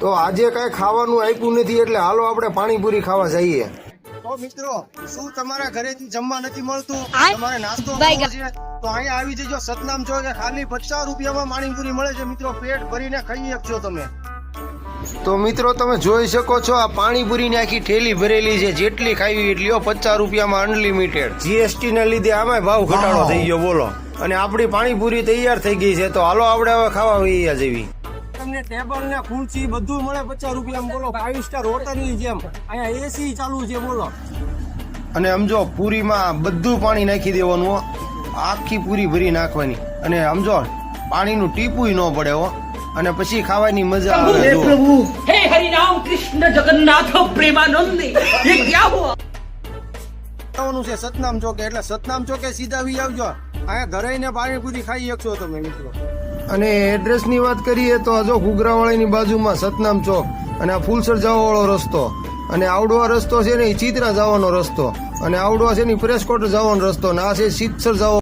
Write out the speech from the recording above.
તો આજે કઈ ખાવાનું આપ્યું નથી એટલે હાલો આપણે પાણીપુરી ખાવા જઈએ. તો મિત્રો, શું તમારા ઘરેથી જમવા નથી મળતું, તમારે નાસ્તો કરવો છે તો અહીંયા આવી જજો. સતનામ ચોકે ખાલી 50 રૂપિયામાં પાણીપુરી મળે છે મિત્રો. પેટ ભરીને ખાઈ શકશો તમે. તો મિત્રો તમે જોઈ શકો છો આ પાણીપુરીની આખી ઠેલી ભરેલી છે. જેટલી ખાવી એટલી 50 રૂપિયામાં અનલિમિટેડ. જીએસટી ને લીધે આમાં ભાવ ઘટાડો થઈ ગયો બોલો. અને આપણી પાણીપુરી તૈયાર થઈ ગઈ છે. તો હાલો આપણે હવે ખાવા વૈયા જેવી. તમને ટેબલ ને ખુરશી બધું મળે 50 રૂપિયામાં બોલો. 5 સ્ટાર હોટલની જેમ અહીંયા એસી ચાલુ છે બોલો. અને સમજો પૂરીમાં બધું પાણી નાખી દેવાનું હો. આખી પૂરી ભરી નાખવાની. અને સમજો પાણીનું ટીપું ન પડે હો. અને પછી ખાવાની મજા આવે. प्रभु हे हरि राम कृष्ण जगन्नाथ प्रेमानंद ये क्या हुआ? આવવાનું છે સતનામ ચોકે. એટલે સતનામ ચોકે સીધા આવી આવજો. અહીંયા ધરાઈને પાણીપુરી ખાઈ શકશો તમે મિત્રો. અને એડ્રેસની વાત કરીએ તો જો ઘુઘરાવાળાની બાજુમાં સતનામ ચોક અને આ ફૂલસર જવા વાળો રસ્તો અને આવડો આ રસ્તો છે ને એ ચિત્રા જવાનો રસ્તો અને આવડો છે ને પ્રેસકોટ જવાનો રસ્તો અને આ છે સિત્સર જવાનો